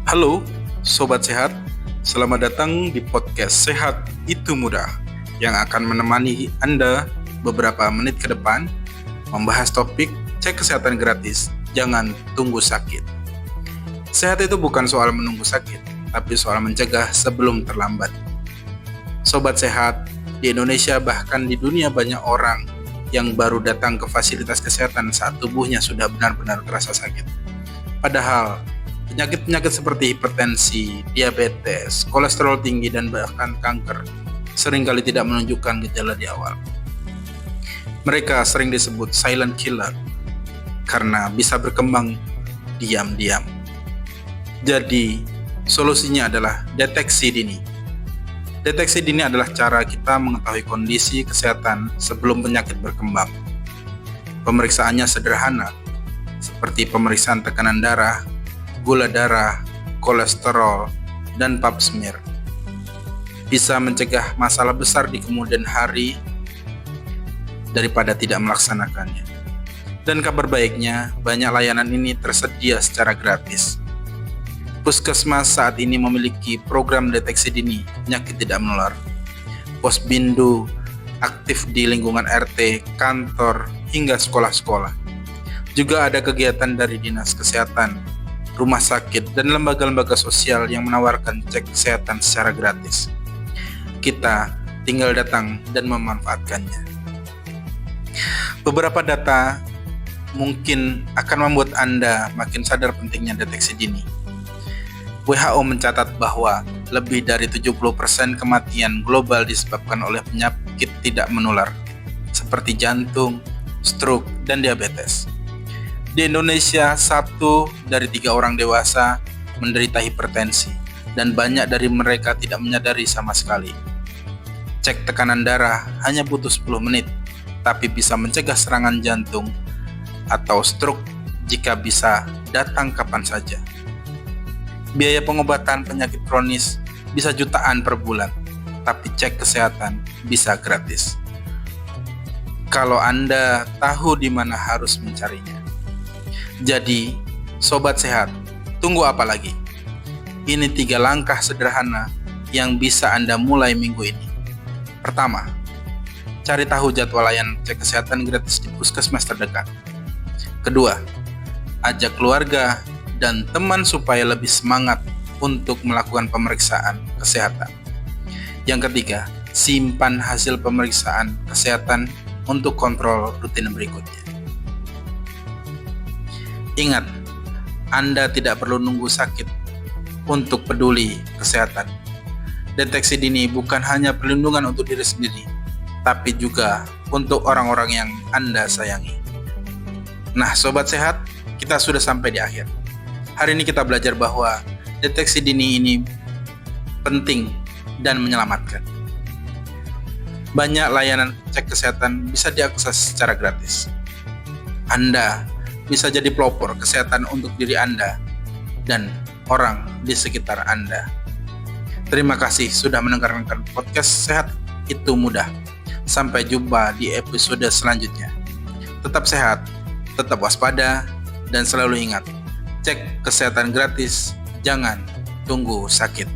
Halo, Sobat Sehat. Selamat datang di podcast Sehat Itu Mudah yang akan menemani Anda beberapa menit ke depan membahas topik cek kesehatan gratis. Jangan tunggu sakit. Sehat itu bukan soal menunggu sakit, tapi soal mencegah sebelum terlambat. Sobat Sehat, di Indonesia bahkan di dunia banyak orang yang baru datang ke fasilitas kesehatan saat tubuhnya sudah benar-benar terasa sakit. Padahal penyakit-penyakit seperti hipertensi, diabetes, kolesterol tinggi, dan bahkan kanker seringkali tidak menunjukkan gejala di awal. Mereka sering disebut silent killer karena bisa berkembang diam-diam. Jadi, solusinya adalah deteksi dini. Deteksi dini adalah cara kita mengetahui kondisi kesehatan sebelum penyakit berkembang. Pemeriksaannya sederhana, seperti pemeriksaan tekanan darah, gula darah, kolesterol, dan pap smear. Bisa mencegah masalah besar di kemudian hari daripada tidak melaksanakannya. Dan kabar baiknya, banyak layanan ini tersedia secara gratis. Puskesmas saat ini memiliki program deteksi dini penyakit tidak menular. Posbindu aktif di lingkungan RT, kantor, hingga sekolah-sekolah. Juga ada kegiatan dari Dinas Kesehatan, rumah sakit, dan lembaga-lembaga sosial yang menawarkan cek kesehatan secara gratis. Kita tinggal datang dan memanfaatkannya. Beberapa data mungkin akan membuat Anda makin sadar pentingnya deteksi dini. WHO mencatat bahwa lebih dari 70% kematian global disebabkan oleh penyakit tidak menular, seperti jantung, stroke, dan diabetes. Di Indonesia, 1 dari 3 orang dewasa menderita hipertensi, dan banyak dari mereka tidak menyadari sama sekali. Cek tekanan darah hanya butuh 10 menit, tapi bisa mencegah serangan jantung atau stroke jika bisa datang kapan saja. Biaya pengobatan penyakit kronis bisa jutaan per bulan, tapi cek kesehatan bisa gratis. Kalau Anda tahu di mana harus mencarinya. Jadi, Sobat Sehat, tunggu apa lagi? Ini 3 langkah sederhana yang bisa Anda mulai minggu ini. Pertama, cari tahu jadwal layanan cek kesehatan gratis di puskesmas terdekat. Kedua, ajak keluarga dan teman supaya lebih semangat untuk melakukan pemeriksaan kesehatan. Yang ketiga, simpan hasil pemeriksaan kesehatan untuk kontrol rutin berikutnya. Ingat, Anda tidak perlu nunggu sakit untuk peduli kesehatan. Deteksi dini bukan hanya perlindungan untuk diri sendiri, tapi juga untuk orang-orang yang Anda sayangi. Nah, Sobat Sehat, kita sudah sampai di akhir. Hari ini kita belajar bahwa deteksi dini ini penting dan menyelamatkan. Banyak layanan cek kesehatan bisa diakses secara gratis. Anda bisa jadi pelopor kesehatan untuk diri Anda dan orang di sekitar Anda. Terima kasih sudah mendengarkan podcast Sehat Itu Mudah. Sampai jumpa di episode selanjutnya. Tetap sehat, tetap waspada, dan selalu ingat, cek kesehatan gratis, jangan tunggu sakit.